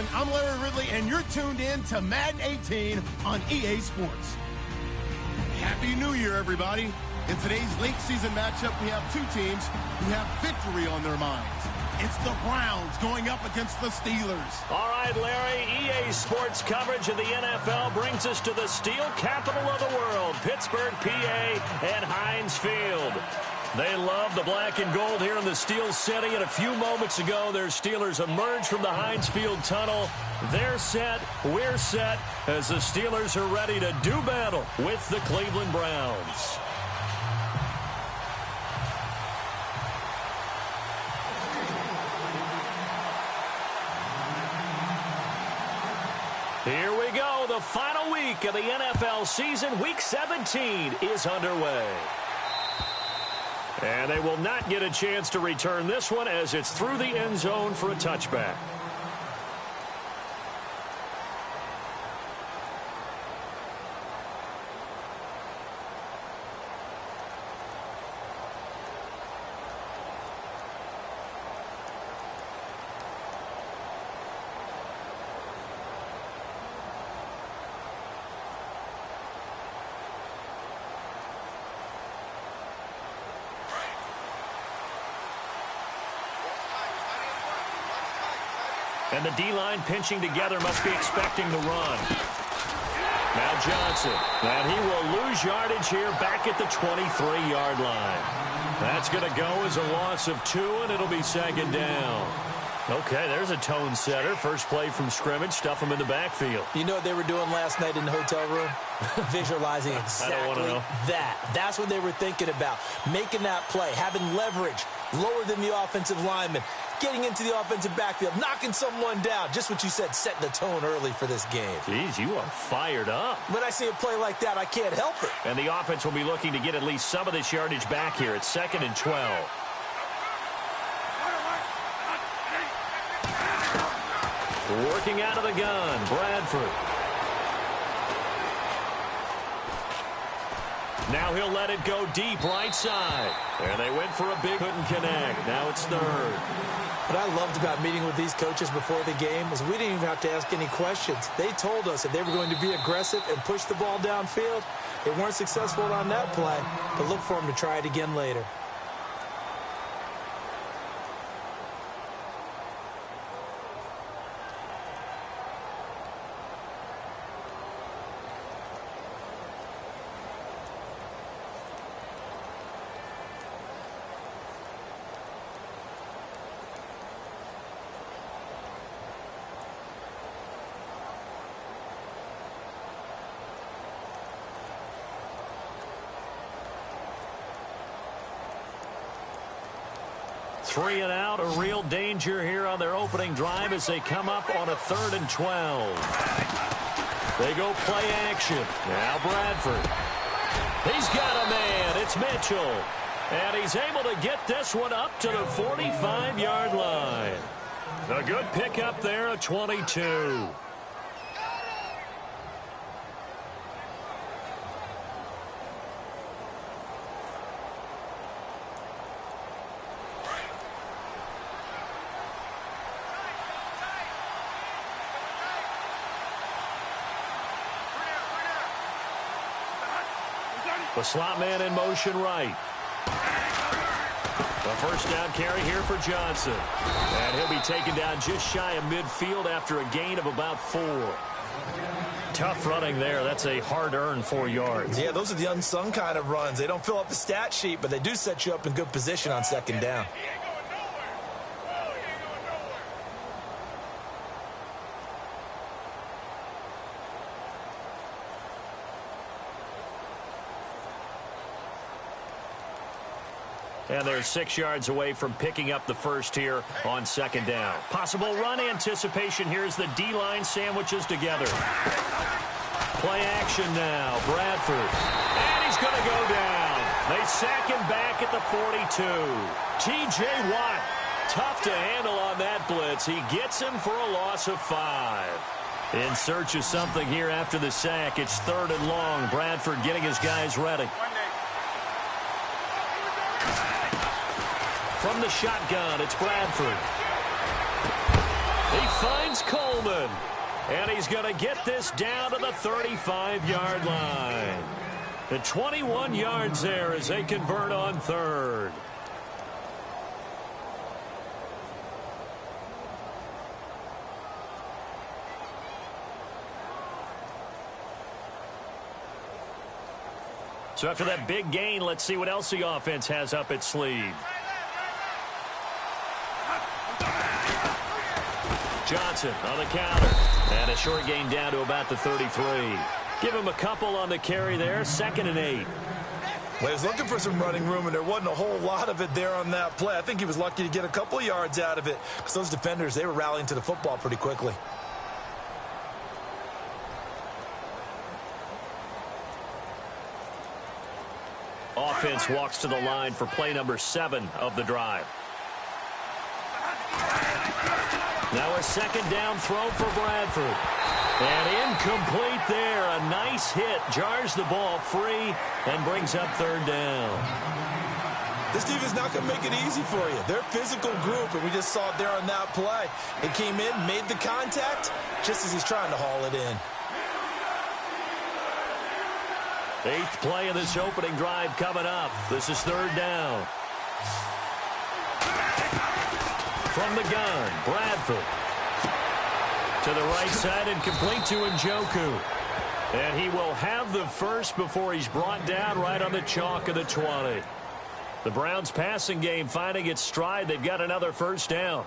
everyone. I'm Larry Ridley, and you're tuned in to Madden 18 on EA Sports. Happy New Year, everybody. In today's late season matchup, we have two teams who have victory on their minds. It's the Browns going up against the Steelers. All right, Larry, EA Sports coverage of the NFL brings us to the steel capital of the world, Pittsburgh, PA, and Heinz Field. They love the black and gold here in the Steel City, and a few moments ago, their Steelers emerged from the Heinz Field tunnel. They're set, we're set, as the Steelers are ready to do battle with the Cleveland Browns. Here we go. The final week of the NFL season. Week 17 is underway. And they will not get a chance to return this one as it's through the end zone for a touchback. And the D-line pinching together must be expecting the run. Now Johnson. And he will lose yardage here back at the 23-yard line. That's going to go as a loss of 2, and it'll be second down. Okay, there's a tone setter. First play from scrimmage. Stuff him in the backfield. You know what they were doing last night in the hotel room? Visualizing exactly that. That's what they were thinking about. Making that play, having leverage, lower than the offensive lineman, getting into the offensive backfield, knocking someone down. Just what you said, setting the tone early for this game. Jeez, you are fired up. When I see a play like that, I can't help it. And the offense will be looking to get at least some of this yardage back here. It's 2nd and 12. Working out of the gun, Bradford. Now he'll let it go deep right side. And they went for a big, couldn't connect. Now it's 3rd. What I loved about meeting with these coaches before the game was we didn't even have to ask any questions. They told us that they were going to be aggressive and push the ball downfield. They weren't successful on that play, but look for them to try it again later. Three and out, a real danger here on their opening drive as they come up on a 3rd and 12. They go play action. Now Bradford. He's got a man. It's Mitchell. And he's able to get this one up to the 45-yard line. A good pickup there, a 22. The slot man in motion right. The first down carry here for Johnson. And he'll be taken down just shy of midfield after a gain of about 4. Tough running there. That's a hard-earned 4 yards. Yeah, those are the unsung kind of runs. They don't fill up the stat sheet, but they do set you up in good position on 2nd down. And they're 6 yards away from picking up the first here on 2nd down. Possible run anticipation. Here's the D-line sandwiches together. Play action now. Bradford. And he's going to go down. They sack him back at the 42. T.J. Watt. Tough to handle on that blitz. He gets him for a loss of 5. In search of something here after the sack. It's 3rd and long. Bradford getting his guys ready. From the shotgun, it's Bradford. He finds Coleman. And he's going to get this down to the 35-yard line. The 21 yards there as they convert on third. So after that big gain, let's see what else the offense has up its sleeve. Johnson on the counter. And a short gain down to about the 33. Give him a couple on the carry there. 2nd and 8. Well, he was looking for some running room, and there wasn't a whole lot of it there on that play. I think he was lucky to get a couple of yards out of it because those defenders, they were rallying to the football pretty quickly. Offense walks to the line for play number 7 of the drive. Now a 2nd down throw for Bradford. And incomplete there. A nice hit. Jars the ball free and brings up 3rd down. This defense not going to make it easy for you. They're a physical group, and we just saw it there on that play. It came in, made the contact, just as he's trying to haul it in. 8th play of this opening drive coming up. This is 3rd down. From the gun, Bradford. To the right side and complete to Njoku. And he will have the first before he's brought down right on the chalk of the 20. The Browns passing game finding its stride. They've got another 1st down.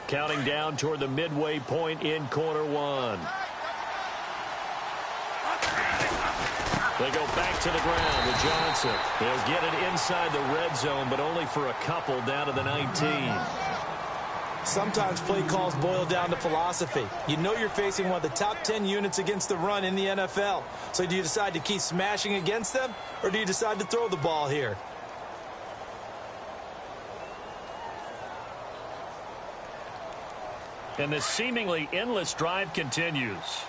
Counting down toward the midway point in quarter 1. They go back to the ground with Johnson. They'll get it inside the red zone, but only for a couple down to the 19. Sometimes play calls boil down to philosophy. You know you're facing one of the top 10 units against the run in the NFL. So do you decide to keep smashing against them, or do you decide to throw the ball here? And this seemingly endless drive continues.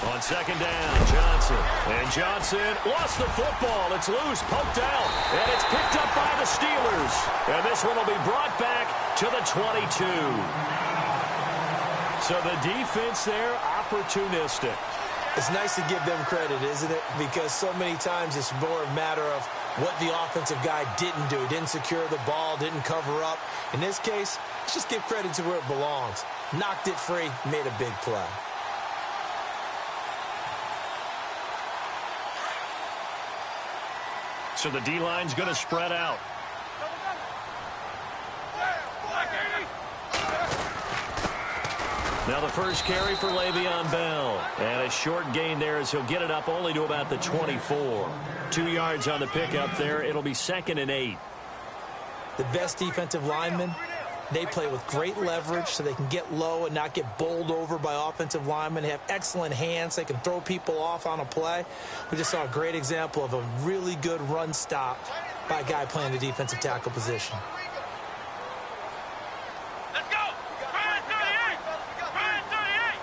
On 2nd down, Johnson. And Johnson lost the football. It's loose, poked out, and it's picked up by the Steelers. And this one will be brought back to the 22. So the defense there, opportunistic. It's nice to give them credit, isn't it? Because so many times it's more a matter of what the offensive guy didn't do. He didn't secure the ball, didn't cover up. In this case, let's just give credit to where it belongs. Knocked it free, made a big play. So the D-line's going to spread out. Now the first carry for Le'Veon Bell. And a short gain there as he'll get it up only to about the 24. 2 yards on the pickup there. It'll be 2nd and 8. The best defensive linemen, they play with great leverage so they can get low and not get bowled over by offensive linemen. They have excellent hands. They can throw people off on a play. We just saw a great example of a really good run stop by a guy playing the defensive tackle position. Let's go! Brian 38! Brian 38!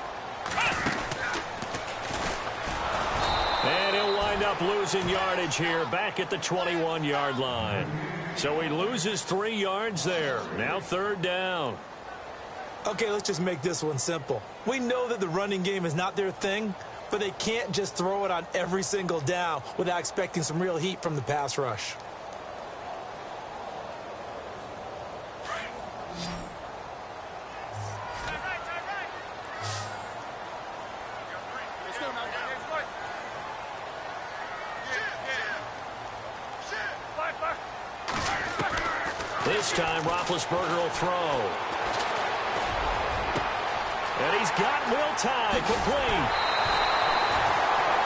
And he'll wind up losing yardage here back at the 21-yard line. So he loses 3 yards there. Now 3rd down. Okay, let's just make this one simple. We know that the running game is not their thing, but they can't just throw it on every single down without expecting some real heat from the pass rush. This time, Roethlisberger will throw. And he's got Will Tye complete.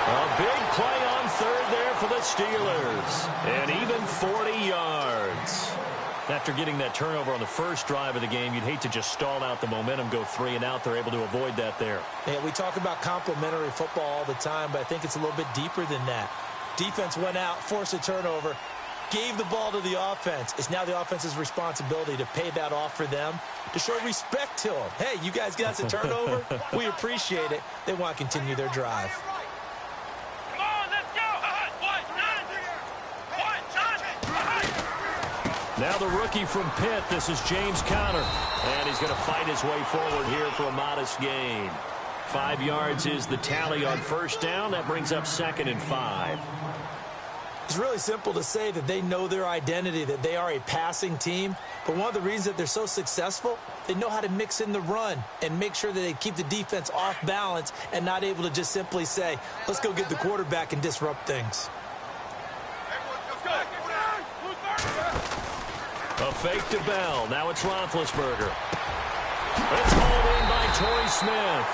A big play on 3rd there for the Steelers. And even 40 yards. After getting that turnover on the first drive of the game, you'd hate to just stall out the momentum, go 3 and out. They're able to avoid that there. Yeah, we talk about complementary football all the time, but I think it's a little bit deeper than that. Defense went out, forced a turnover. gave the ball to the offense. It's now the offense's responsibility to pay that off for them, to show respect to them. Hey, you guys got a turnover? We appreciate it. They want to continue their drive. Come on, let's go. Now the rookie from Pitt, this is James Conner. And he's going to fight his way forward here for a modest gain. 5 yards is the tally on first down. That brings up 2nd and 5. It's really simple to say that they know their identity, that they are a passing team. But one of the reasons that they're so successful, they know how to mix in the run and make sure that they keep the defense off balance and not able to just simply say, let's go get the quarterback and disrupt things. A fake to Bell. Now it's Roethlisberger. It's hauled in by Torrey Smith.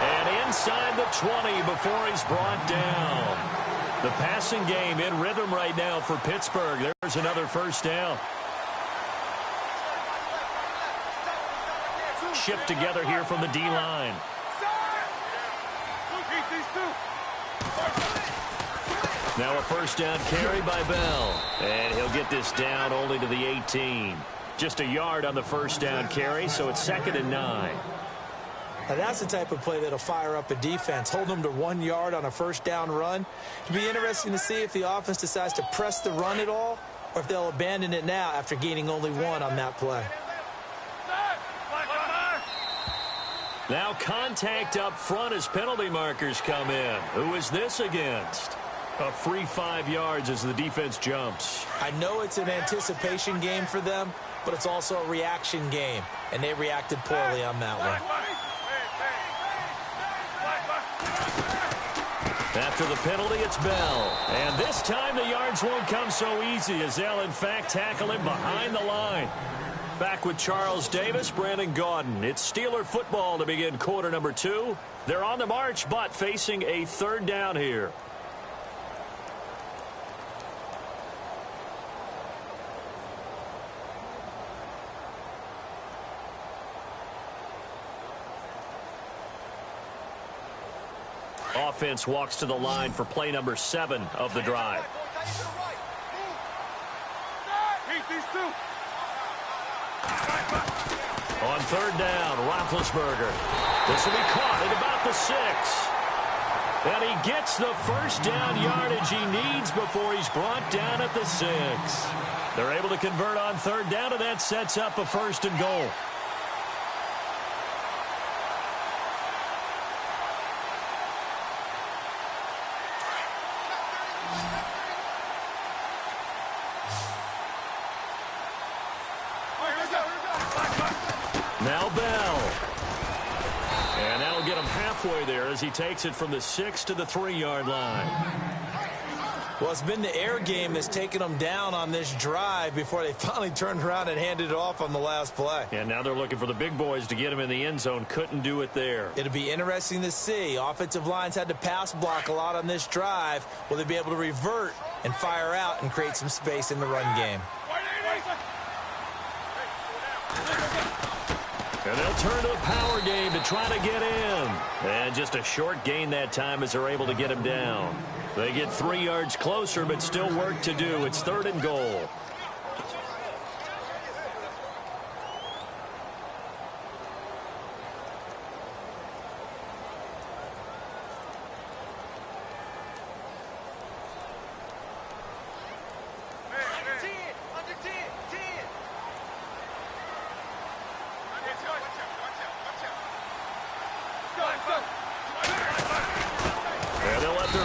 And inside the 20 before he's brought down. The passing game in rhythm right now for Pittsburgh. There's another first down. Shift together here from the D-line. Now a first down carry by Bell. And he'll get this down only to the 18. Just a yard on the first down carry, so it's 2nd and 9. Now that's the type of play that'll fire up a defense. Hold them to 1 yard on a first down run. It'll be interesting to see if the offense decides to press the run at all or if they'll abandon it now after gaining only 1 on that play. Now contact up front as penalty markers come in. Who is this against? A free 5 yards as the defense jumps. I know it's an anticipation game for them, but it's also a reaction game, and they reacted poorly on that one. After the penalty, it's Bell. And this time the yards won't come so easy as they'll, in fact, tackle him behind the line. Back with Charles Davis, Brandon Gaudin. It's Steeler football to begin quarter number 2. They're on the march, but facing a 3rd down here. Offense walks to the line for play number 7 of the drive. On 3rd down, Roethlisberger. This will be caught at about the 6. And he gets the first down yardage he needs before he's brought down at the 6. They're able to convert on 3rd down, and that sets up a 1st and goal. Now Bell. And that'll get him halfway there as he takes it from the 6 to the 3-yard line. Well, it's been the air game that's taken them down on this drive before they finally turned around and handed it off on the last play. And now they're looking for the big boys to get him in the end zone. Couldn't do it there. It'll be interesting to see. Offensive lines had to pass block a lot on this drive. Will they be able to revert and fire out and create some space in the run game? And they'll turn to the power game to try to get in. And just a short gain that time as they're able to get him down. They get 3 yards closer, but still work to do. It's 3rd and goal.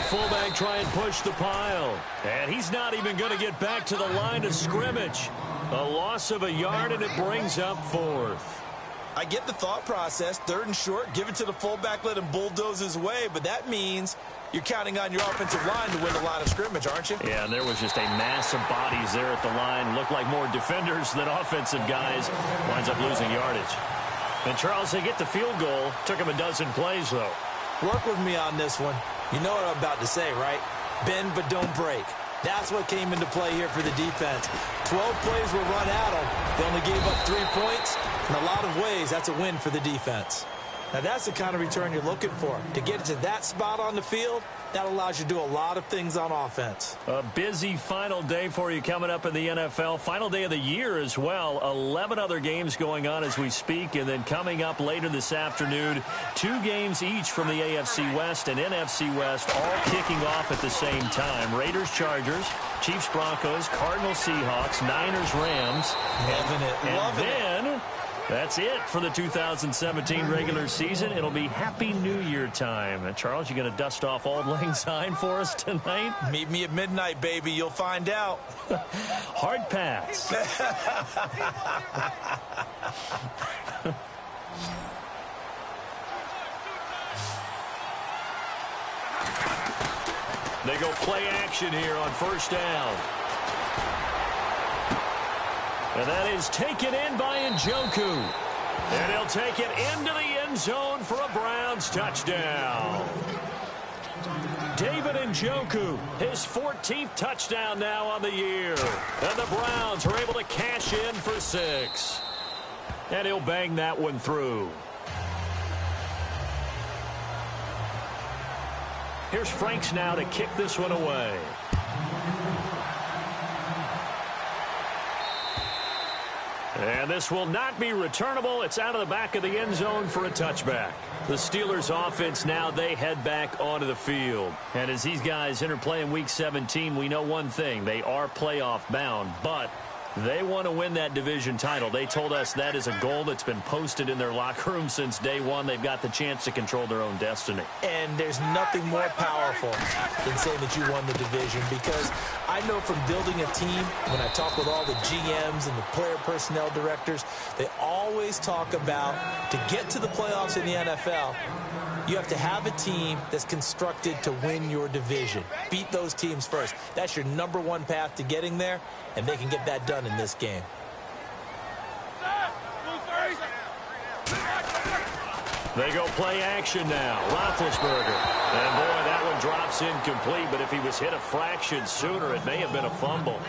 Fullback try and push the pile. And he's not even going to get back to the line of scrimmage. A loss of a yard, and it brings up 4th. I get the thought process. 3rd and short, give it to the fullback, let him bulldoze his way. But that means you're counting on your offensive line to win the line of scrimmage, aren't you? Yeah, and there was just a mass of bodies there at the line. Looked like more defenders than offensive guys. Winds up losing yardage. And, Charles, they get the field goal. Took him a dozen plays, though. Work with me on this one. You know what I'm about to say, right? Bend but don't break. That's what came into play here for the defense. 12 plays were run at them. They only gave up 3 points. In a lot of ways, that's a win for the defense. Now, that's the kind of return you're looking for. To get to that spot on the field, that allows you to do a lot of things on offense. A busy final day for you coming up in the NFL. Final day of the year as well. 11 other games going on as we speak. And then coming up later this afternoon, 2 games each from the AFC West and NFC West, all kicking off at the same time. Raiders, Chargers, Chiefs, Broncos, Cardinals, Seahawks, Niners, Rams. Loving it. And then that's it for the 2017 regular season. It'll be Happy New Year time. And Charles, you going to dust off Auld Lang Syne for us tonight? Meet me at midnight, baby. You'll find out. Hard pass. They go play action here on first down. And that is taken in by Njoku. And he'll take it into the end zone for a Browns touchdown. David Njoku, his 14th touchdown now on the year. And the Browns are able to cash in for 6. And he'll bang that one through. Here's Franks now to kick this one away. And this will not be returnable. It's out of the back of the end zone for a touchback. The Steelers offense now, they head back onto the field. And as these guys interplay in Week 17, we know one thing. They are playoff bound, but they want to win that division title. They told us that is a goal that's been posted in their locker room since day one. They've got the chance to control their own destiny. And there's nothing more powerful than saying that you won the division, because I know from building a team, when I talk with all the GMs and the player personnel directors, they always talk about, to get to the playoffs in the NFL, you have to have a team that's constructed to win your division. Beat those teams first. That's your #1 path to getting there, and they can get that done in this game. They go play action now. Roethlisberger. And boy, that one drops incomplete, but if he was hit a fraction sooner, it may have been a fumble.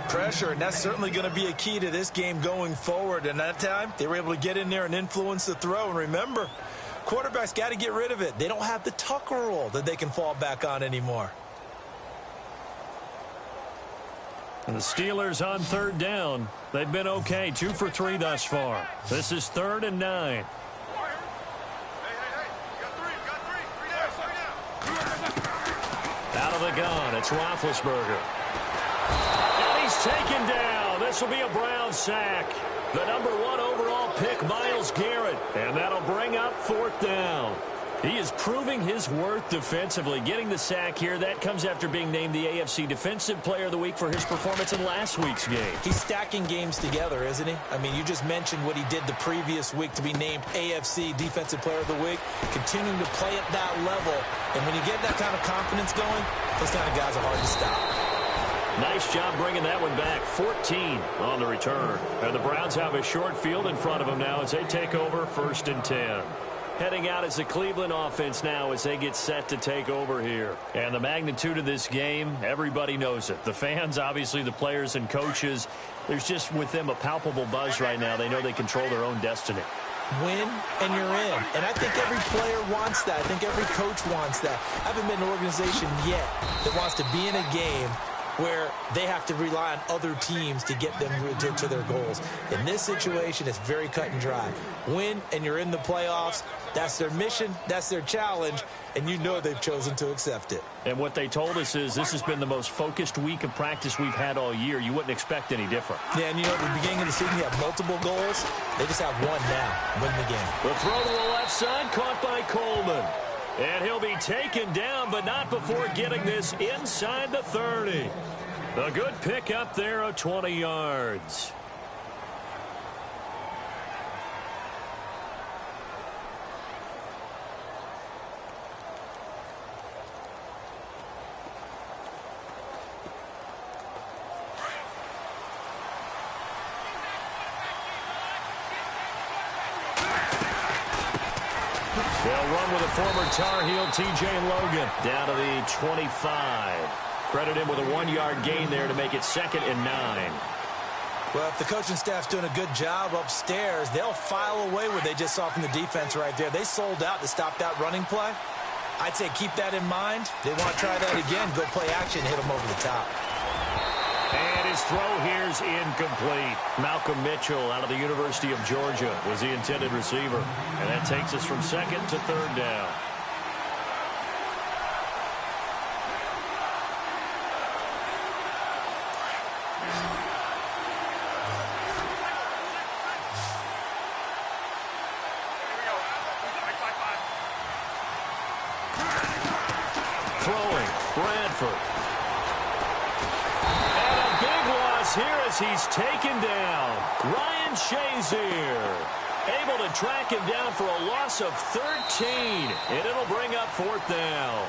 Pressure, and that's certainly going to be a key to this game going forward. And that time, they were able to get in there and influence the throw. And remember, quarterbacks got to get rid of it. They don't have the Tucker rule that they can fall back on anymore. And the Steelers on third down. They've been okay, 2 for 3 thus far. This is 3rd and 9. Out of the gun, it's Roethlisberger. And he's taken down. This will be a Brown sack. The #1 overall pick, Myles Garrett. And that'll bring up 4th down. He is proving his worth defensively. Getting the sack here, that comes after being named the AFC Defensive Player of the Week for his performance in last week's game. He's stacking games together, isn't he? I mean, you just mentioned what he did the previous week to be named AFC Defensive Player of the Week. Continuing to play at that level. And when you get that kind of confidence going, those kind of guys are hard to stop. Nice job bringing that one back. 14 on the return. And the Browns have a short field in front of them now as they take over 1st and 10. Heading out as the Cleveland offense now as they get set to take over here. And the magnitude of this game, everybody knows it. The fans, obviously the players and coaches, there's just with them a palpable buzz right now. They know they control their own destiny. Win and you're in. And I think every player wants that. I think every coach wants that. I haven't been in an organization yet that wants to be in a game where they have to rely on other teams to get them to their goals. In this situation, it's very cut and dry. Win, and you're in the playoffs. That's their mission. That's their challenge. And you know they've chosen to accept it. And what they told us is this has been the most focused week of practice we've had all year. You wouldn't expect any different. Yeah, and you know, at the beginning of the season, you have multiple goals. They just have one now. Win the game. The throw to the left side, caught by Coleman. And he'll be taken down, but not before getting this inside the 30. A good pick up there of 20 yards. They'll run with a former Tar Heel, T.J. Logan, down to the 25. Credit him with a 1-yard gain there to make it 2nd and 9. Well, if the coaching staff's doing a good job upstairs, they'll file away what they just saw from the defense right there. They sold out to stop that running play. I'd say keep that in mind. They want to try that again, go play action, hit them over the top. And his throw here's incomplete. Malcolm Mitchell out of the University of Georgia was the intended receiver. And that takes us from second to third down. Here as he's taken down. Ryan Shazier able to track him down for a loss of 13. And it'll bring up fourth down.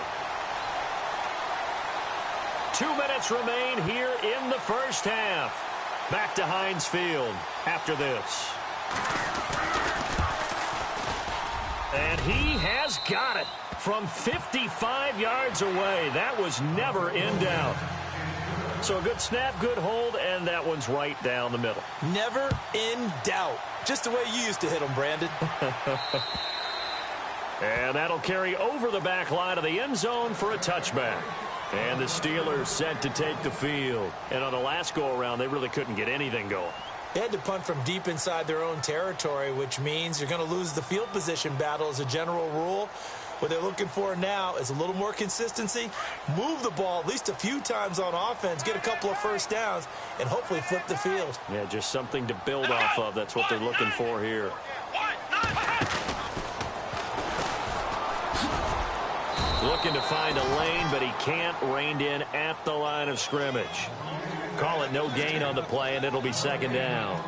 2 minutes remain here in the first half. Back to Heinz Field after this. And he has got it from 55 yards away. That was never in doubt. So a good snap, good hold, and that one's right down the middle. Never in doubt. Just the way you used to hit them, Brandon. And that'll carry over the back line of the end zone for a touchback. And the Steelers set to take the field. And on the last go-around, they really couldn't get anything going. They had to punt from deep inside their own territory, which means you're going to lose the field position battle as a general rule. What they're looking for now is a little more consistency, move the ball at least a few times on offense, get a couple of first downs, and hopefully flip the field. Yeah, just something to build off of. That's what they're looking for here. Looking to find a lane, but he can't. Reined in at the line of scrimmage. Call it no gain on the play, and it'll be second down.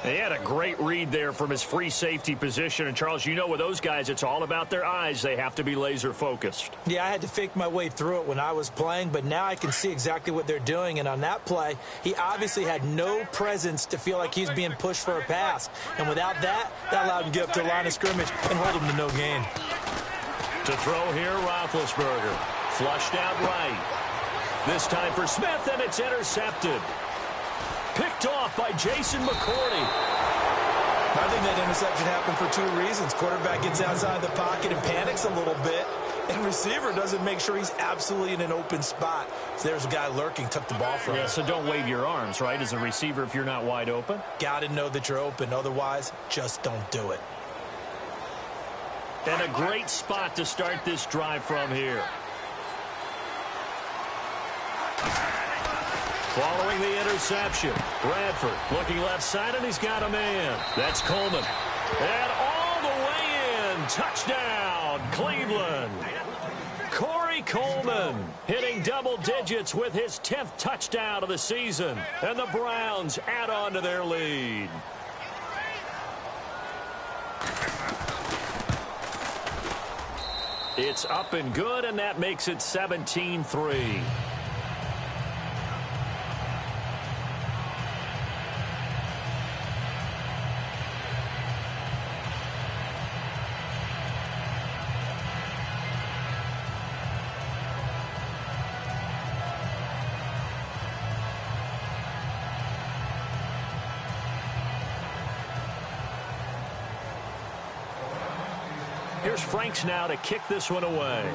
He had a great read there from his free safety position. And, Charles, you know with those guys, it's all about their eyes. They have to be laser focused. Yeah, I had to fake my way through it when I was playing, but now I can see exactly what they're doing. And on that play, he obviously had no presence to feel like he's being pushed for a pass. And without that, that allowed him to get up to the line of scrimmage and hold him to no gain. To throw here, Roethlisberger. Flushed out right. This time for Smith, and it's intercepted. Picked off by Jason McCourty. I think that interception happened for two reasons. Quarterback gets outside the pocket and panics a little bit, and receiver doesn't make sure he's absolutely in an open spot. So there's a guy lurking, took the ball from him. Yeah, so don't wave your arms, right, as a receiver if you're not wide open? Got to know that you're open. Otherwise, just don't do it. And a great spot to start this drive from here. Following the interception, Bradford looking left side, and he's got a man. That's Coleman. And all the way in. Touchdown, Cleveland. Corey Coleman hitting double digits with his 10th touchdown of the season. And the Browns add on to their lead. It's up and good, and that makes it 17-3. Here's Franks now to kick this one away.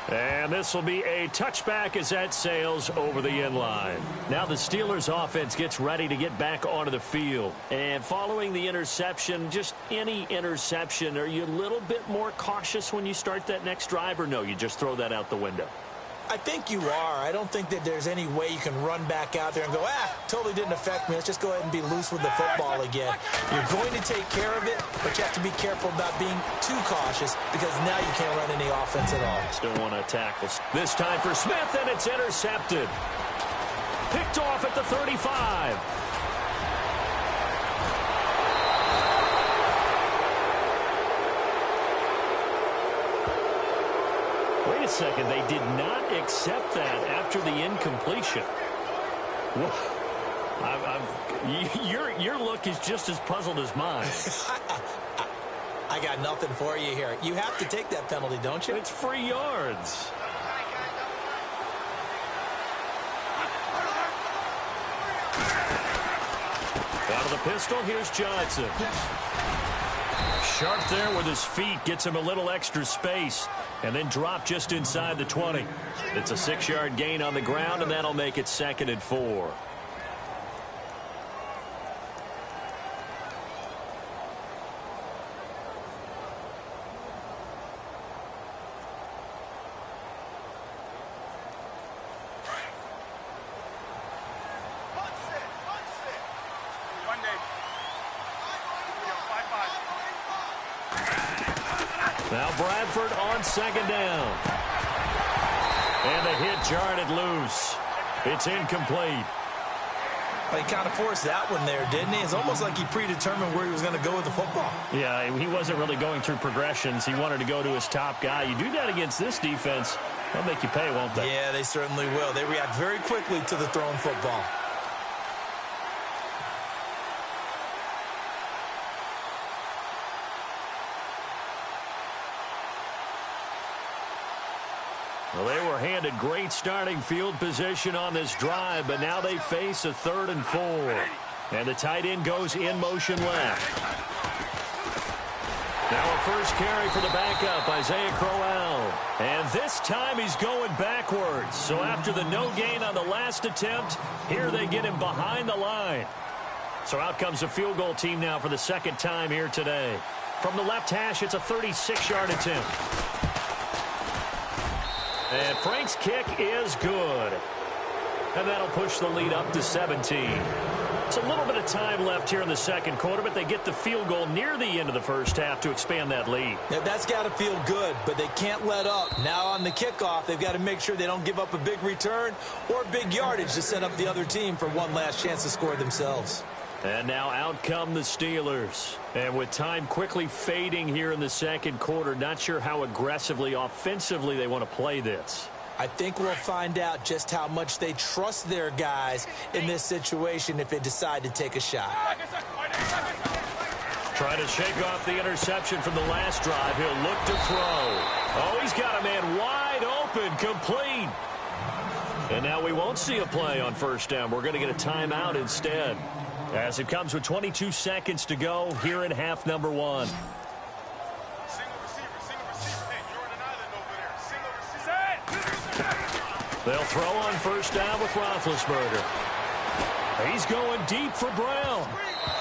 And this will be a touchback as that sails over the end line. Now the Steelers offense gets ready to get back onto the field. And following the interception, just any interception, are you a little bit more cautious when you start that next drive, or no, you just throw that out the window? I think you are. I don't think that there's any way you can run back out there and go, totally didn't affect me. Let's just go ahead and be loose with the football again. You're going to take care of it, but you have to be careful about being too cautious because now you can't run any offense at all. Still want to tackle. This time for Smith, and it's intercepted. Picked off at the 35. Wait a second, they did not accept that after the incompletion. Your look is just as puzzled as mine. I got nothing for you here. You have to take that penalty, don't you? It's free yards. the pistol. Here's Johnson. Sharp there with his feet. Gets him a little extra space. And then drop just inside the 20. It's a 6-yard gain on the ground, and that'll make it 2nd and 4. Now Bradford on 2nd down. And the hit jarred it loose. It's incomplete. Well, he kind of forced that one there, didn't he? It's almost like he predetermined where he was going to go with the football. Yeah, he wasn't really going through progressions. He wanted to go to his top guy. You do that against this defense, they'll make you pay, won't they? Yeah, they certainly will. They react very quickly to the thrown football. Well, they were handed great starting field position on this drive, but now they face a 3rd and 4. And the tight end goes in motion left. Now a first carry for the backup, Isaiah Crowell. And this time he's going backwards. So after the no gain on the last attempt, here they get him behind the line. So out comes the field goal team now for the 2nd time here today. From the left hash, it's a 36-yard attempt. And Frank's kick is good. And that'll push the lead up to 17. It's a little bit of time left here in the 2nd quarter, but they get the field goal near the end of the first half to expand that lead. Now, that's got to feel good, but they can't let up. Now on the kickoff, they've got to make sure they don't give up a big return or big yardage to set up the other team for one last chance to score themselves. And now out come the Steelers. And with time quickly fading here in the 2nd quarter, not sure how aggressively, offensively they want to play this. I think we'll find out just how much they trust their guys in this situation if they decide to take a shot. Trying to shake off the interception from the last drive. He'll look to throw. Oh, he's got a man wide open, complete. And now we won't see a play on 1st down. We're going to get a timeout instead. As it comes with 22 seconds to go here in half number 1. They'll throw on 1st down with Roethlisberger. He's going deep for Brown.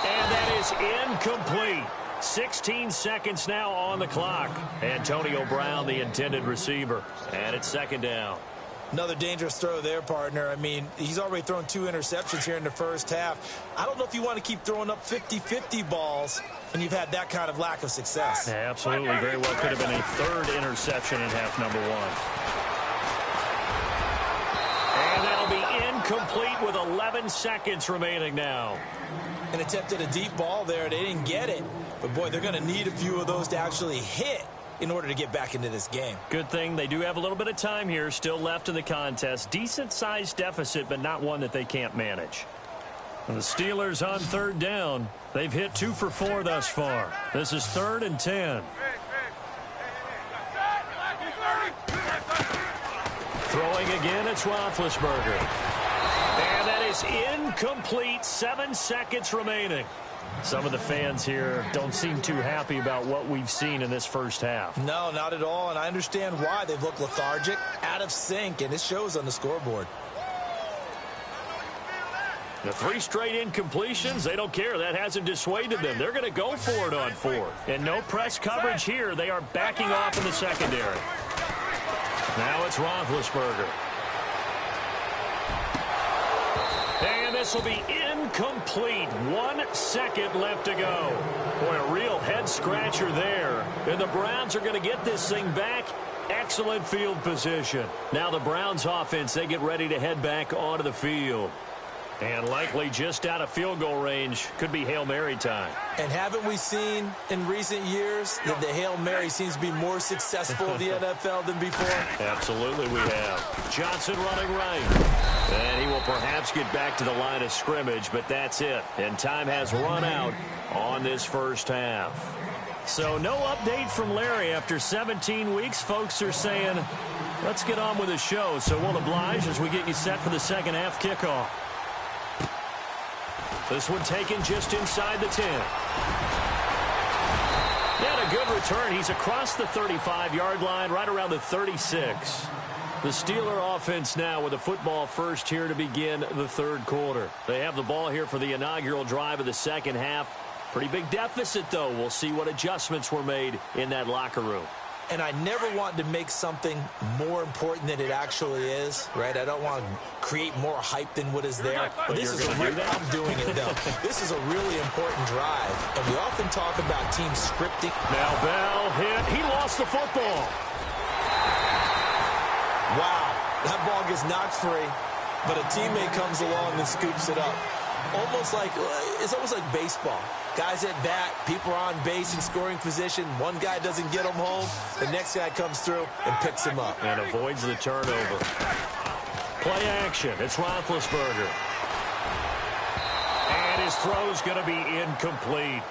And that is incomplete. 16 seconds now on the clock. Antonio Brown, the intended receiver. And it's 2nd down. Another dangerous throw there, partner. I mean, he's already thrown 2 interceptions here in the first half. I don't know if you want to keep throwing up 50-50 balls when you've had that kind of lack of success. Yeah, absolutely. Very well could have been a 3rd interception in half number 1. And that'll be incomplete with 11 seconds remaining now. An attempt at a deep ball there. They didn't get it. But, boy, they're going to need a few of those to actually hit in order to get back into this game. Good thing they do have a little bit of time here still left in the contest. Decent-sized deficit, but not one that they can't manage. And the Steelers on 3rd down. They've hit 2 for 4 thus far. This is 3rd and 10. Throwing again, it's Roethlisberger. And that is incomplete. 7 seconds remaining. Some of the fans here don't seem too happy about what we've seen in this first half. No, not at all, and I understand why. They've looked lethargic, out of sync, and it shows on the scoreboard. The 3 straight incompletions, they don't care. That hasn't dissuaded them. They're going to go for it on 4th. And no press coverage here. They are backing off in the secondary. Now it's Roethlisberger. And this will be incomplete. 1 second left to go. Boy, a real head-scratcher there. And the Browns are going to get this thing back. Excellent field position. Now the Browns offense, they get ready to head back onto the field. And likely just out of field goal range. Could be Hail Mary time. And haven't we seen in recent years that the Hail Mary seems to be more successful in the NFL than before? Absolutely we have. Johnson running right. And he will perhaps get back to the line of scrimmage, but that's it. And time has run out on this first half. So no update from Larry after 17 weeks. Folks are saying, let's get on with the show. So we'll oblige as we get you set for the second half kickoff. This one taken just inside the 10. And a good return. He's across the 35-yard line, right around the 36. The Steeler offense now with a football first here to begin the third quarter. They have the ball here for the inaugural drive of the second half. Pretty big deficit, though. We'll see what adjustments were made in that locker room. And I never want to make something more important than it actually is, right? I don't want to create more hype than what is there. But this is I'm doing it, though. This is a really important drive. And we often talk about team scripting. Now Bell hit. He lost the football. Wow. That ball gets knocked free, but a teammate comes along and scoops it up. It's almost like baseball. Guys at bat, people are on base in scoring position. One guy doesn't get him home. The next guy comes through and picks him up. And avoids the turnover. Play action. It's Roethlisberger. And his throw's going to be incomplete.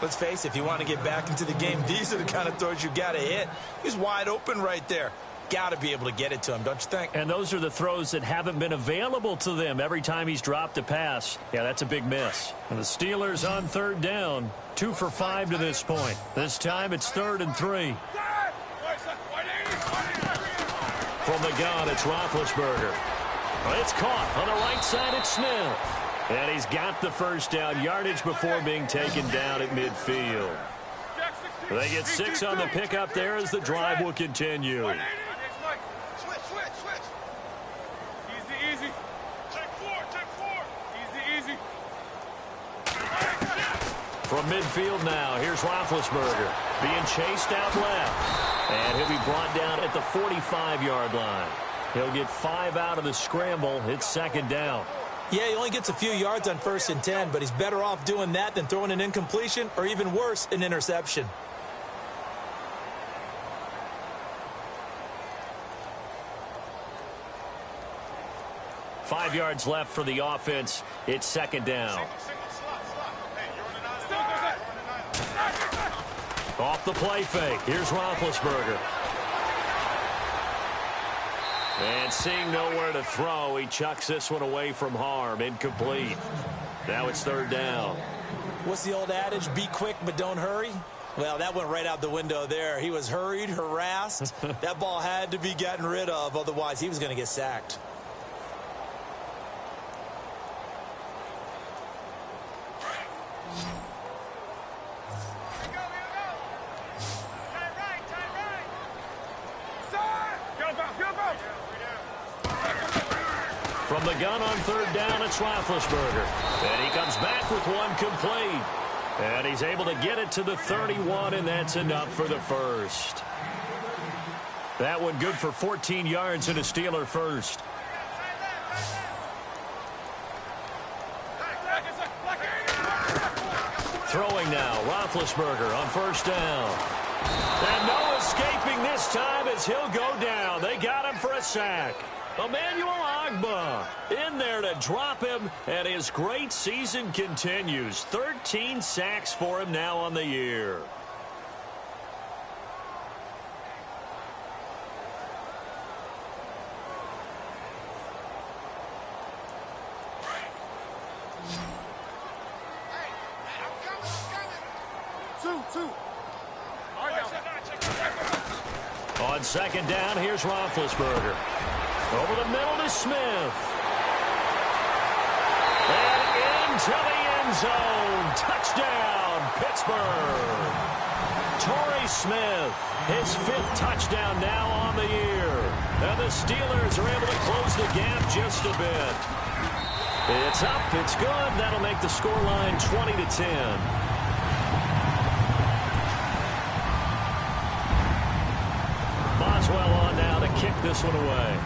Let's face it, if you want to get back into the game, these are the kind of throws you got to hit. He's wide open right there. Got to be able to get it to him, don't you think? And those are the throws that haven't been available to them every time he's dropped a pass. Yeah, that's a big miss. And the Steelers on third down, 2 for 5 to this point. This time it's 3rd and 3. From the gun, it's Roethlisberger. It's caught on the right side. It's Smith. And he's got the first down yardage before being taken down at midfield. They get 6 on the pickup there as the drive will continue. From midfield now, here's Roethlisberger being chased out left. And he'll be brought down at the 45-yard line. He'll get 5 out of the scramble. It's 2nd down. Yeah, he only gets a few yards on 1st and 10, but he's better off doing that than throwing an incompletion or even worse, an interception. Five yards left for the offense. It's 2nd down. Off the play fake. Here's Roethlisberger. And seeing nowhere to throw, he chucks this one away from harm. Incomplete. Now it's 3rd down. What's the old adage? Be quick, but don't hurry. Well, that went right out the window there. He was hurried, harassed. That ball had to be gotten rid of. Otherwise, he was going to get sacked. From the gun on 3rd down, it's Roethlisberger. And he comes back with one complete. And he's able to get it to the 31, and that's enough for the first. That one good for 14 yards and a Steeler first. Throwing now, Roethlisberger on 1st down. And no escaping this time as he'll go down. They got him for a sack. Emmanuel Ogbah in there to drop him, and his great season continues. 13 sacks for him now on the year. On 2nd down, here's Roethlisberger. Over the middle to Smith. And into the end zone. Touchdown, Pittsburgh. Torrey Smith, his 5th touchdown now on the year. And the Steelers are able to close the gap just a bit. It's up, it's good. That'll make the scoreline 20-10. Boswell on now to kick this one away.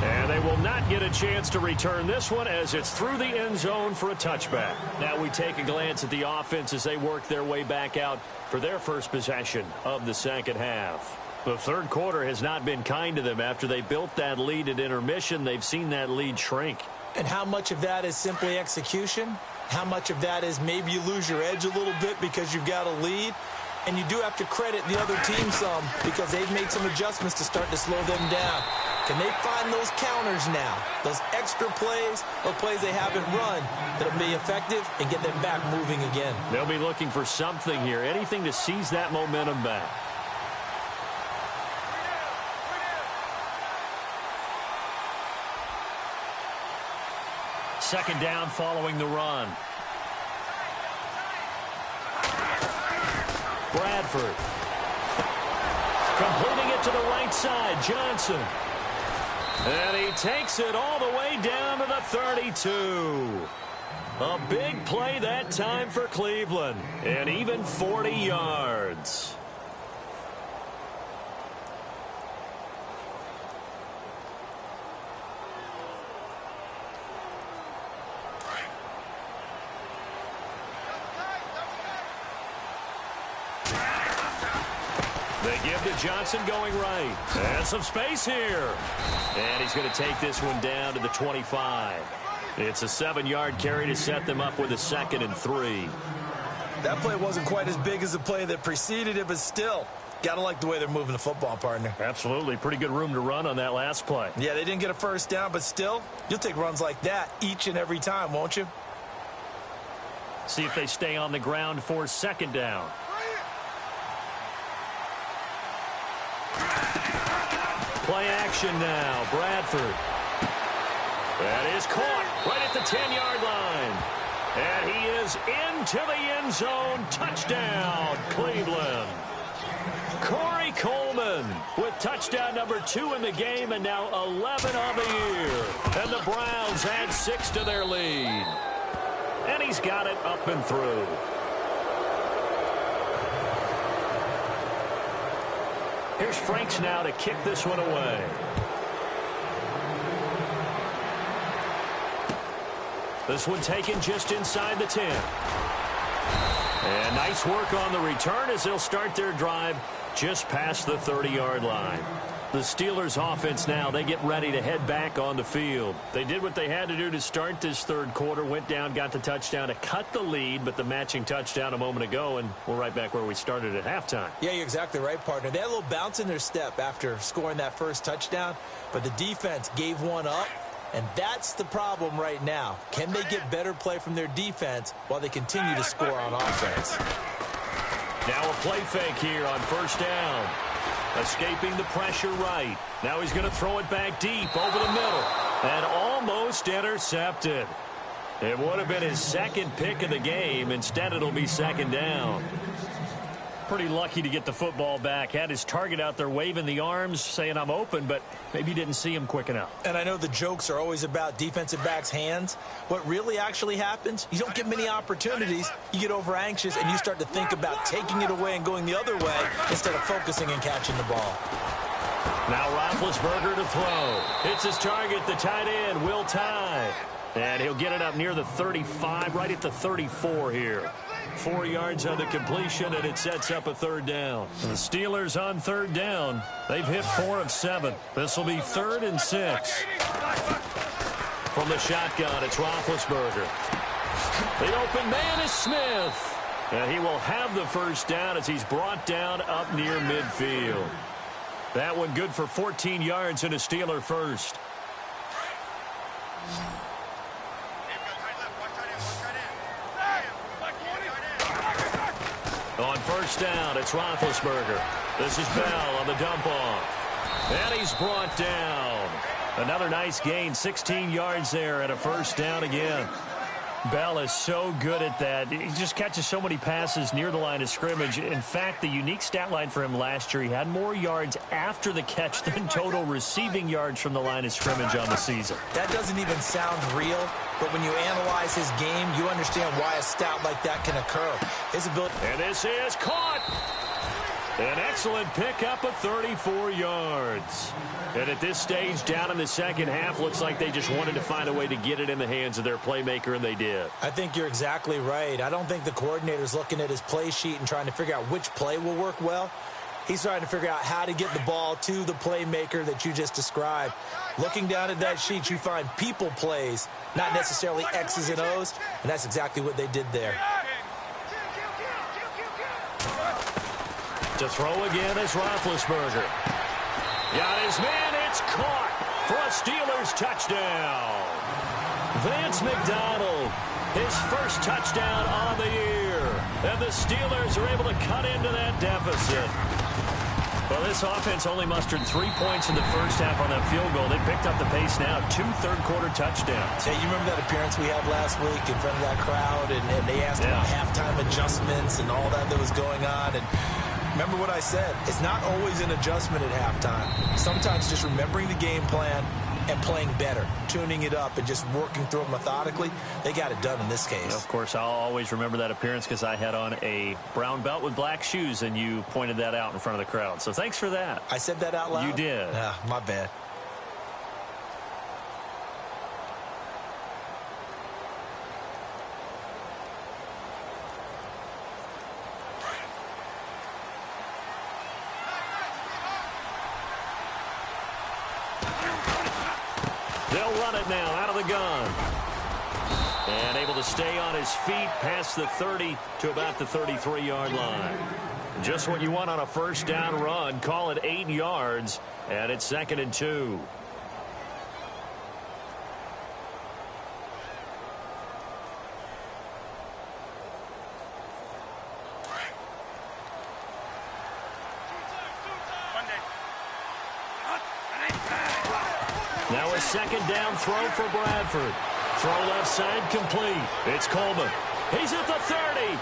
And they will not get a chance to return this one as it's through the end zone for a touchback. Now we take a glance at the offense as they work their way back out for their first possession of the second half. The third quarter has not been kind to them. After they built that lead at intermission, they've seen that lead shrink. And how much of that is simply execution? How much of that is maybe you lose your edge a little bit because you've got a lead? And you do have to credit the other team some because they've made some adjustments to start to slow them down. Can they find those counters now, those extra plays or plays they haven't run that'll be effective and get them back moving again? They'll be looking for something here, anything to seize that momentum back. Second down following the run. Bradford. Completing it to the right side, Johnson. And he takes it all the way down to the 32. A big play that time for Cleveland. And even 40 yards. They give to Johnson going right. And some space here. And he's going to take this one down to the 25. It's a 7-yard carry to set them up with a 2nd and 3. That play wasn't quite as big as the play that preceded it, but still, got to like the way they're moving the football, partner. Absolutely. Pretty good room to run on that last play. Yeah, they didn't get a first down, but still, you'll take runs like that each and every time, won't you? See if they stay on the ground for 2nd down. Play action now. Bradford. That is caught right at the 10-yard line. And he is into the end zone. Touchdown, Cleveland. Corey Coleman with touchdown number 2 in the game and now 11 on the year. And the Browns add 6 to their lead. And he's got it up and through. Here's Franks now to kick this one away. This one taken just inside the 10. And nice work on the return as they'll start their drive just past the 30-yard line. The Steelers offense now, they get ready to head back on the field. They did what they had to do to start this third quarter, went down, got the touchdown to cut the lead, but the matching touchdown a moment ago, and we're right back where we started at halftime. Yeah, you're exactly right, partner. They had a little bounce in their step after scoring that first touchdown, but the defense gave one up, and that's the problem right now. Can they get better play from their defense while they continue to score on offense? Now a play fake here on first down. Escaping the pressure right. Now he's going to throw it back deep over the middle. And almost intercepted. It would have been his 2nd pick of the game. Instead, it'll be 2nd down. Pretty lucky to get the football back. Had his target out there waving the arms, saying I'm open, but maybe didn't see him quick enough. And I know the jokes are always about defensive backs' hands. What really actually happens, you don't get many opportunities. You get over anxious, and you start to think about taking it away and going the other way instead of focusing and catching the ball. Now Roethlisberger to throw. It's his target, the tight end, Will Tye. And he'll get it up near the 35, right at the 34 here. 4 yards on the completion, and it sets up a 3rd down. The Steelers on 3rd down. They've hit 4 of 7. This will be 3rd and 6. From the shotgun, it's Roethlisberger. The open man is Smith. And he will have the first down as he's brought down up near midfield. That one good for 14 yards and a Steeler first. On first down, it's Roethlisberger. This is Bell on the dump-off. And he's brought down. Another nice gain, 16 yards there and a first down again. Bell is so good at that. He just catches so many passes near the line of scrimmage. In fact, the unique stat line for him last year, he had more yards after the catch than total receiving yards from the line of scrimmage on the season. That doesn't even sound real, but when you analyze his game, you understand why a stat like that can occur. His ability. And this is caught. An excellent pickup of 34 yards. And at this stage, down in the second half, looks like they just wanted to find a way to get it in the hands of their playmaker, and they did. I think you're exactly right. I don't think the coordinator's looking at his play sheet and trying to figure out which play will work well. He's trying to figure out how to get the ball to the playmaker that you just described. Looking down at that sheet, you find people plays, not necessarily X's and O's, and that's exactly what they did there. To throw again is Roethlisberger. Got his man. It's caught for a Steelers touchdown. Vance McDonald, his first touchdown on the year. And the Steelers are able to cut into that deficit. Well, this offense only mustered 3 points in the first half on that field goal. They picked up the pace now. 2 third-quarter touchdowns. Yeah, you remember that appearance we had last week in front of that crowd, and they asked about halftime adjustments and all that was going on. And remember what I said. It's not always an adjustment at halftime. Sometimes just remembering the game plan and playing better, tuning it up and just working through it methodically. They got it done in this case. Of course, I'll always remember that appearance because I had on a brown belt with black shoes, and you pointed that out in front of the crowd. So thanks for that. I said that out loud? You did. My bad. They'll run it now out of the gun. And able to stay on his feet past the 30 to about the 33-yard line. Just what you want on a first down run. Call it 8 yards, and it's 2nd and 2. Now a second down throw for Bradford. Throw left side complete. It's Coleman. He's at the 30,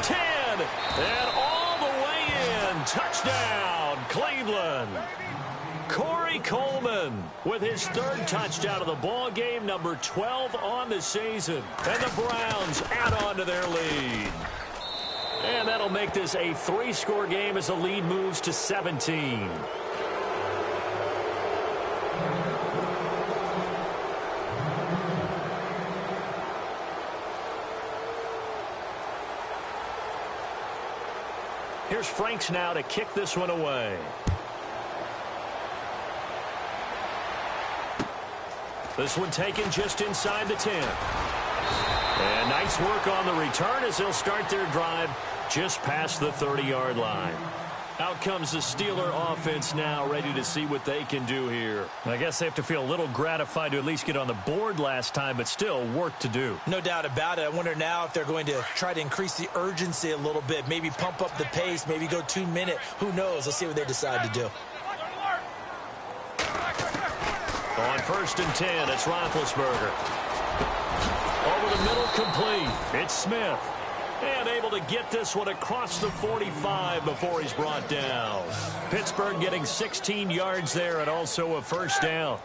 10, and all the way in. Touchdown, Cleveland. Corey Coleman with his 3rd touchdown of the ball game, number 12 on the season. And the Browns add on to their lead. And that'll make this a 3-score game as the lead moves to 17. Here's Franks now to kick this one away. This one taken just inside the 10. And nice work on the return as they'll start their drive just past the 30-yard line. Out comes the Steeler offense now, ready to see what they can do here. I guess they have to feel a little gratified to at least get on the board last time, but still work to do. No doubt about it. I wonder now if they're going to try to increase the urgency a little bit, maybe pump up the pace, maybe go 2-minute. Who knows? Let's see what they decide to do. On 1st and 10, it's Roethlisberger. Over the middle, complete. It's Smith. And able to get this one across the 45 before he's brought down. Pittsburgh getting 16 yards there and also a first down.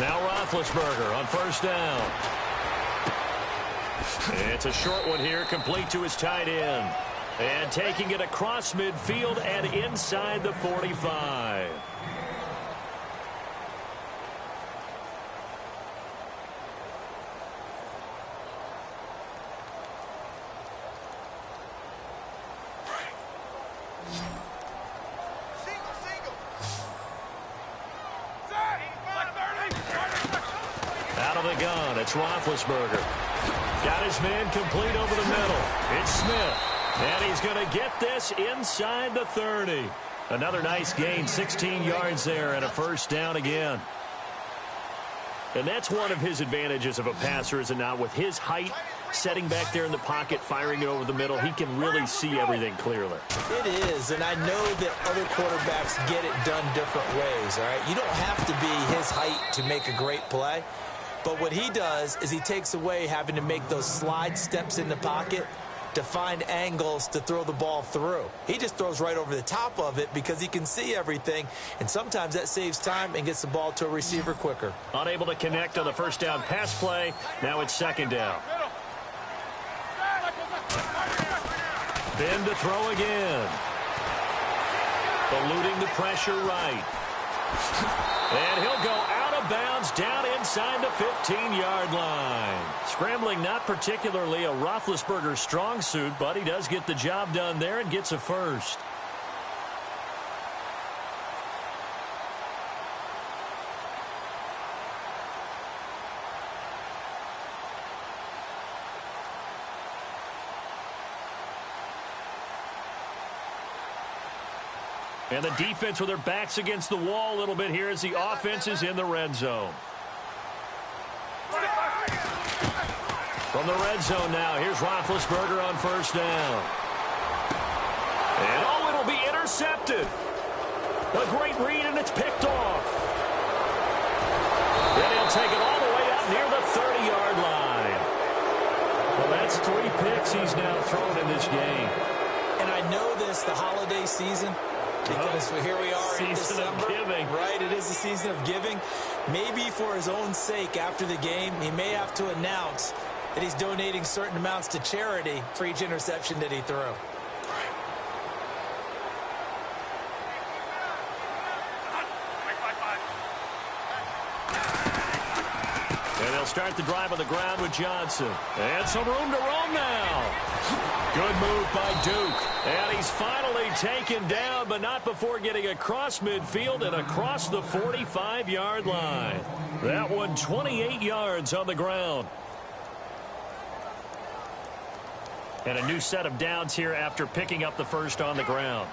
Now Roethlisberger on 1st down. It's a short one here, complete to his tight end. And taking it across midfield and inside the 45. Out of the gun, it's Roethlisberger. Got his man complete over the middle. It's Smith. And he's going to get this inside the 30. Another nice gain, 16 yards there and a first down again. And that's one of his advantages of a passer, is it not? With his height, setting back there in the pocket, firing it over the middle, he can really see everything clearly. It is, and I know that other quarterbacks get it done different ways, all right? You don't have to be his height to make a great play. But what he does is he takes away having to make those slide steps in the pocket to find angles to throw the ball through. He just throws right over the top of it because he can see everything, and sometimes that saves time and gets the ball to a receiver quicker. Unable to connect on the first down pass play. Now it's 2nd down. Ben to throw again. Eluding the pressure right. And he'll go out of bounds down inside the 15-yard line. Scrambling not particularly a Roethlisberger strong suit, but he does get the job done there and gets a first. And the defense with their backs against the wall a little bit here as the offense is in the red zone. From the red zone now, here's Roethlisberger on first down. And oh, it'll be intercepted. A great read, and it's picked off. And he'll take it all the way out near the 30-yard line. Well, that's 3 picks he's now thrown in this game. And I know this, the holiday season, because here we are in December. Season of giving. Right, it is the season of giving. Maybe for his own sake after the game, he may have to announce that he's donating certain amounts to charity for each interception that he threw. And they'll start the drive on the ground with Johnson. And some room to roam now. Good move by Duke. And he's finally taken down, but not before getting across midfield and across the 45-yard line. That one 28 yards on the ground. And a new set of downs here after picking up the first on the ground.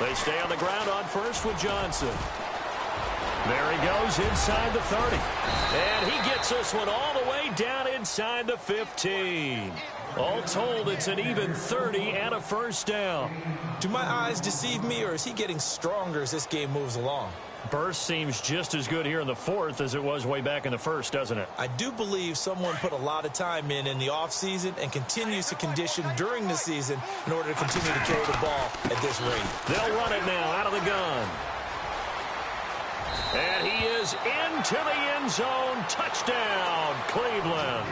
They stay on the ground on first with Johnson. There he goes inside the 30. And he gets this one all the way down inside the 15. All told, it's an even 30 and a first down. Do my eyes deceive me, or is he getting stronger as this game moves along? Burst seems just as good here in the fourth as it was way back in the first, doesn't it? I do believe someone put a lot of time in the offseason and continues to condition during the season in order to continue to carry the ball at this rate. They'll run it now out of the gun. And he is into the end zone. Touchdown, Cleveland.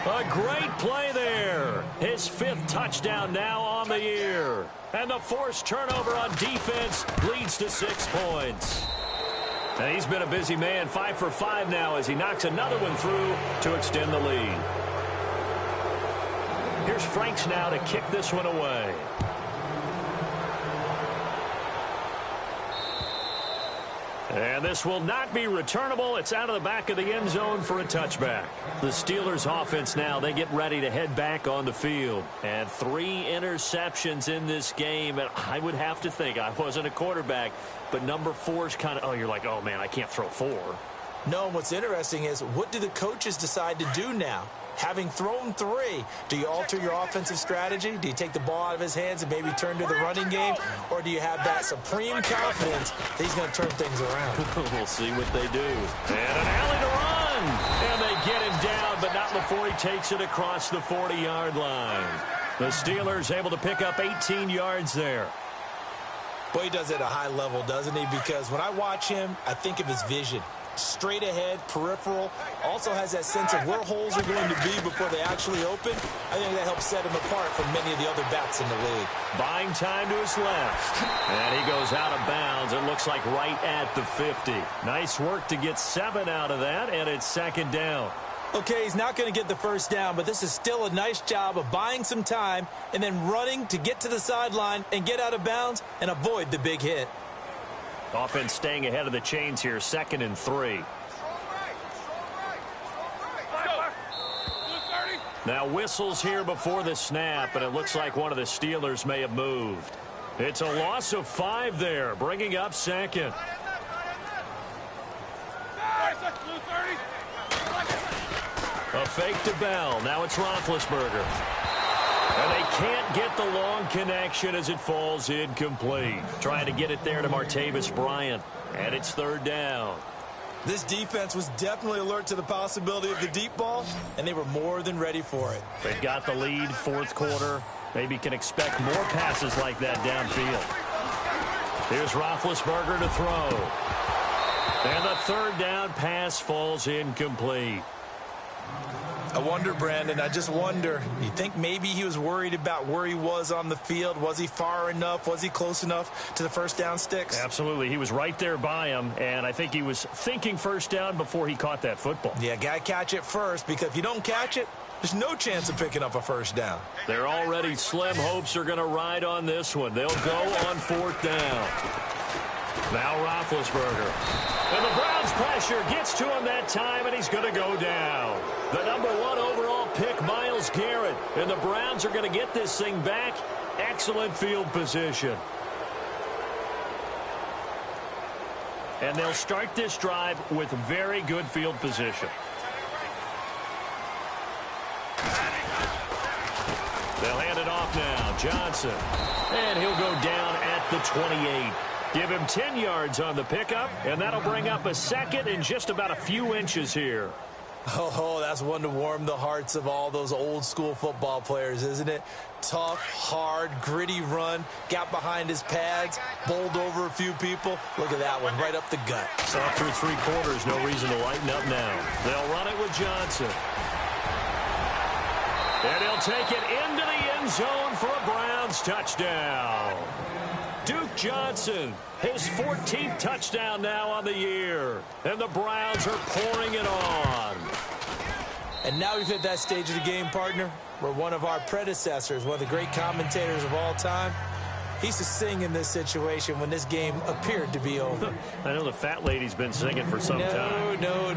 A great play there. His 5th touchdown now on the year. And the forced turnover on defense leads to 6 points. And he's been a busy man, 5 for 5 now as he knocks another one through to extend the lead. Here's Franks now to kick this one away. And this will not be returnable. It's out of the back of the end zone for a touchback. The Steelers offense now, they get ready to head back on the field. And 3 interceptions in this game. And I would have to think, I wasn't a quarterback, but number 4 is kind of, oh, you're like, oh, man, I can't throw 4. No, and what's interesting is, what do the coaches decide to do now? Having thrown 3, do you alter your offensive strategy? Do you take the ball out of his hands and maybe turn to the running game? Or do you have that supreme confidence that he's going to turn things around? We'll see what they do. And an alley to run. And they get him down, but not before he takes it across the 40-yard line. The Steelers able to pick up 18 yards there. Boy, he does it at a high level, doesn't he? Because when I watch him, I think of his vision. Straight ahead, peripheral, also has that sense of where holes are going to be before they actually open. I think that helps set him apart from many of the other backs in the league. Buying time to his left. And he goes out of bounds. It looks like right at the 50. Nice work to get 7 out of that, and it's 2nd down. Okay, he's not going to get the first down, but this is still a nice job of buying some time and then running to get to the sideline and get out of bounds and avoid the big hit. Offense staying ahead of the chains here, 2nd and 3. Now whistles here before the snap, and it looks like one of the Steelers may have moved. It's a loss of 5 there, bringing up 2nd. A fake to Bell. Now it's Roethlisberger. And they can't get the long connection as it falls incomplete. Trying to get it there to Martavis Bryant. And it's 3rd down. This defense was definitely alert to the possibility of the deep ball, and they were more than ready for it. They've got the lead, 4th quarter. Maybe can expect more passes like that downfield. Here's Roethlisberger to throw. And the 3rd down pass falls incomplete. I wonder, Brandon, I just wonder, you think maybe he was worried about where he was on the field? Was he far enough? Was he close enough to the first down sticks? Absolutely. He was right there by him, and I think he was thinking first down before he caught that football. Yeah, got to catch it first, because if you don't catch it, there's no chance of picking up a first down. Their already slim hopes are going to ride on this one. They'll go on 4th down. Now Roethlisberger. And the Browns pressure gets to him that time, and he's going to go down. The #1 overall pick, Myles Garrett. And the Browns are going to get this thing back. Excellent field position. And they'll start this drive with very good field position. They'll hand it off now. Johnson. And he'll go down at the 28. Give him 10 yards on the pickup, and that'll bring up a second in just about a few inches here. Oh, that's one to warm the hearts of all those old-school football players, isn't it? Tough, hard, gritty run, got behind his pads, bowled over a few people. Look at that one, right up the gut. So through 3 quarters, no reason to lighten up now. They'll run it with Johnson. And he'll take it into the end zone for a Browns touchdown. Duke Johnson, his 14th touchdown now on the year. And the Browns are pouring it on. And now we've hit that stage of the game, partner, where one of our predecessors, one of the great commentators of all time, he used to sing in this situation when this game appeared to be over. I know the fat lady's been singing for some time. No,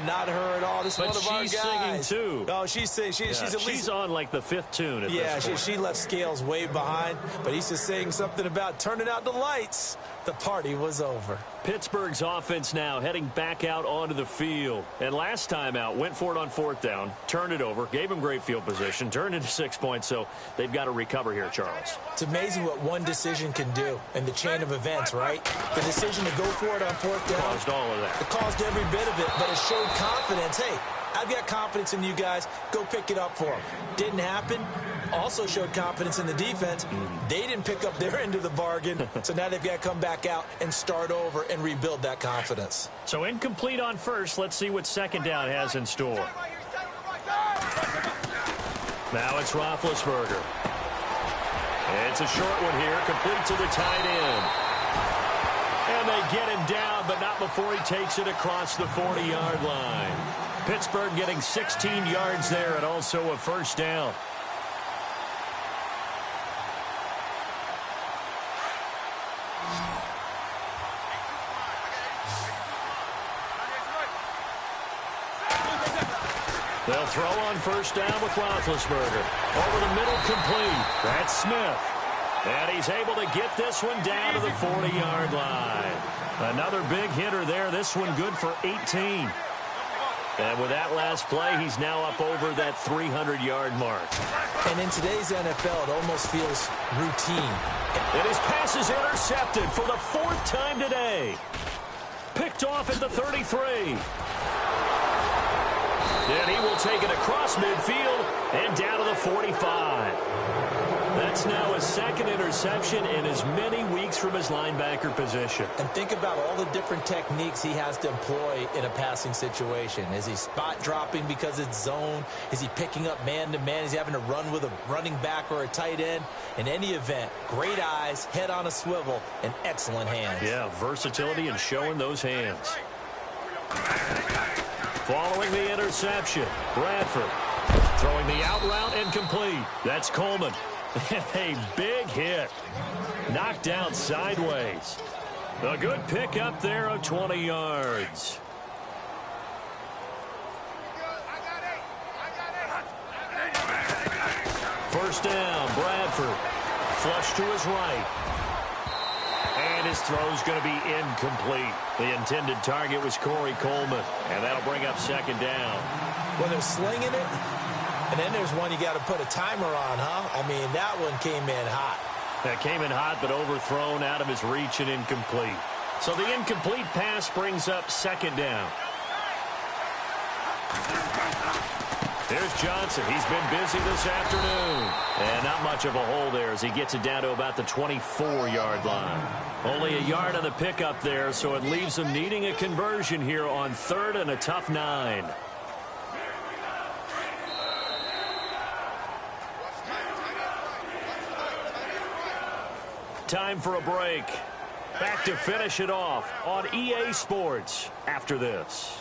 not her at all. This is one of our guys. But she's singing too. Oh, she's at least... She's on like the 5th tune at this point. She left Scales way behind, but he used to sing something about turning out the lights. The party was over. Pittsburgh's offense now heading back out onto the field. And last time out, went for it on 4th down, turned it over, gave him great field position, turned into 6 points, so they've got to recover here, Charles. It's amazing what one decision can do in the chain of events, right? The decision to go for it on 4th down. Caused all of that. It caused every bit of it, but it showed confidence. Hey, I've got confidence in you guys. Go pick it up for them. Didn't happen. Also showed confidence in the defense. They didn't pick up their end of the bargain, so now they've got to come back out and start over and rebuild that confidence. So incomplete on 1st. Let's see what 2nd down has in store. Now it's Roethlisberger. It's a short one here, complete to the tight end. And they get him down, but not before he takes it across the 40-yard line. Pittsburgh getting 16 yards there and also a 1st down. They'll throw on 1st down with Roethlisberger. Over the middle, complete. That's Smith. And he's able to get this one down to the 40-yard line. Another big hitter there. This one good for 18. And with that last play, he's now up over that 300-yard mark. And in today's NFL, it almost feels routine. And his pass is intercepted for the 4th time today. Picked off at the 33. And he will take it across midfield and down to the 45. That's now his 2nd interception in as many weeks from his linebacker position. And think about all the different techniques he has to employ in a passing situation. Is he spot dropping because it's zone? Is he picking up man-to-man? Is he having to run with a running back or a tight end? In any event, great eyes, head on a swivel, and excellent hands. Yeah, versatility and showing those hands. Following the interception, Bradford throwing the out route and complete. That's Coleman. A big hit. Knocked down sideways. A good pickup there of 20 yards. First down, Bradford. Flush to his right. And his throw's going to be incomplete. The intended target was Corey Coleman. And that'll bring up 2nd down. Well, they're slinging it. And then there's one you got to put a timer on, huh? I mean, that one came in hot. That came in hot, but overthrown out of his reach and incomplete. So the incomplete pass brings up 2nd down. There's Johnson. He's been busy this afternoon. And not much of a hole there as he gets it down to about the 24-yard line. Only a yard on the pickup there, so it leaves him needing a conversion here on 3rd and a tough 9. Time for a break. Back to finish it off on EA Sports after this.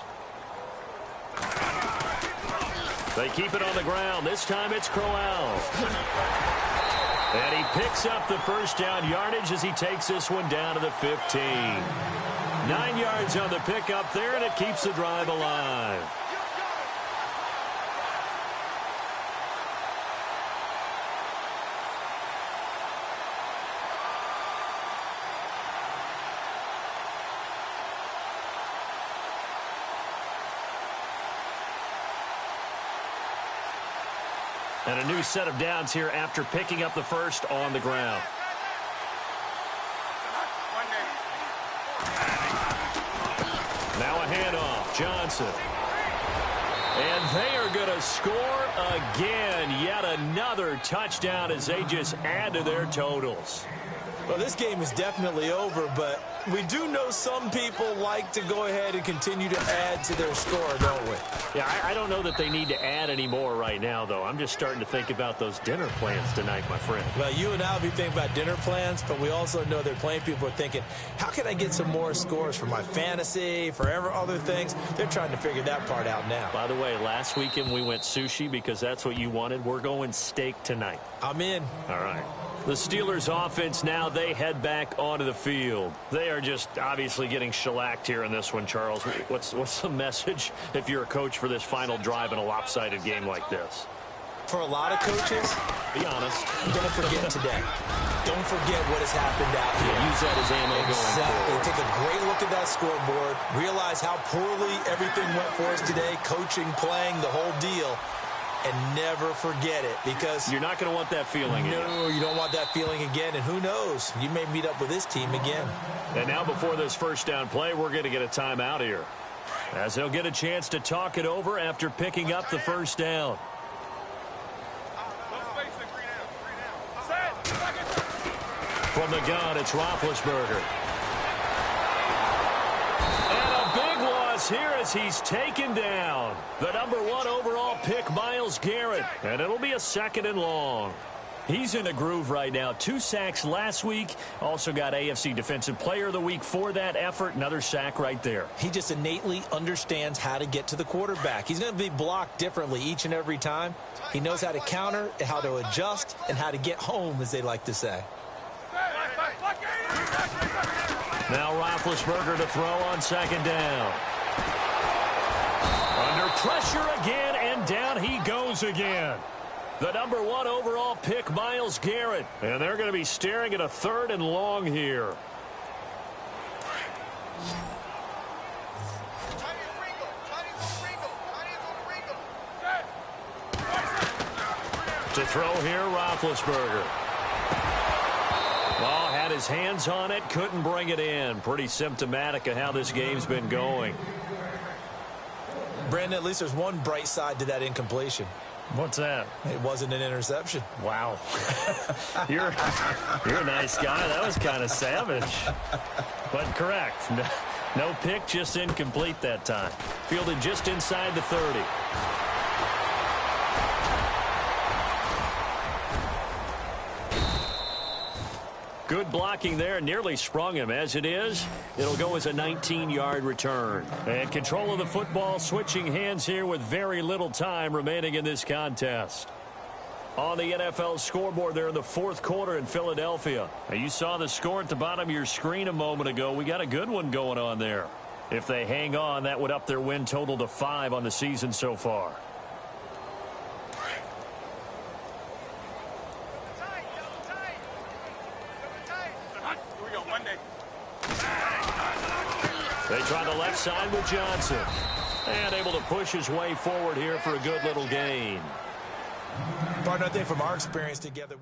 They keep it on the ground. This time it's Crowell. And he picks up the first down yardage as he takes this one down to the 15. 9 yards on the pickup there, and it keeps the drive alive. And a new set of downs here after picking up the first on the ground. Now a handoff. Johnson. And they are going to score again. Yet another touchdown as they just add to their totals. Well, this game is definitely over, but we do know some people like to go ahead and continue to add to their score, don't we? Yeah, I don't know that they need to add any more right now, though. I'm just starting to think about those dinner plans tonight, my friend. Well, you and I will be thinking about dinner plans, but we also know they're playing people are thinking, how can I get some more scores for my fantasy, for other things? They're trying to figure that part out now. By the way, last weekend we went sushi because that's what you wanted. We're going steak tonight. I'm in. All right. The Steelers offense now, they head back onto the field. They are just obviously getting shellacked here in this one, Charles. What's the message if you're a coach for this final drive in a lopsided game like this? For a lot of coaches, be honest, don't forget today. Don't forget what has happened out here. Use that as ammo going forward. Take a great look at that scoreboard. Realize how poorly everything went for us today. Coaching, playing, the whole deal. And never forget it, because you're not going to want that feeling again. No, you don't want that feeling again, and who knows? You may meet up with this team again. And now before this first down play, we're going to get a timeout here, as they'll get a chance to talk it over after picking up the first down. From the gun, it's Roethlisberger. Here as he's taken down. The #1 overall pick, Myles Garrett. And it'll be a 2nd and long. He's in a groove right now. 2 sacks last week. Also got AFC Defensive Player of the Week for that effort. Another sack right there. He just innately understands how to get to the quarterback. He's going to be blocked differently each and every time. He knows how to counter, how to adjust, and how to get home, as they like to say. Now Roethlisberger to throw on 2nd down. Under pressure again, and down he goes again. The #1 overall pick, Myles Garrett. And they're going to be staring at a 3rd and long here. To throw here, Roethlisberger. Well, had his hands on it, couldn't bring it in. Pretty symptomatic of how this game's been going. Brandon, at least there's one bright side to that incompletion. What's that? It wasn't an interception. Wow. You're a nice guy. That was kind of savage. But correct. No pick, just incomplete that time. Fielded just inside the 30. Good blocking there, nearly sprung him. As it is, it'll go as a 19-yard return. And control of the football, switching hands here with very little time remaining in this contest. On the NFL scoreboard there in the 4th quarter in Philadelphia. Now, you saw the score at the bottom of your screen a moment ago. We got a good one going on there. If they hang on, that would up their win total to 5 on the season so far. They try the left side with Johnson. And able to push his way forward here for a good little gain. Partner, I think from our experience together,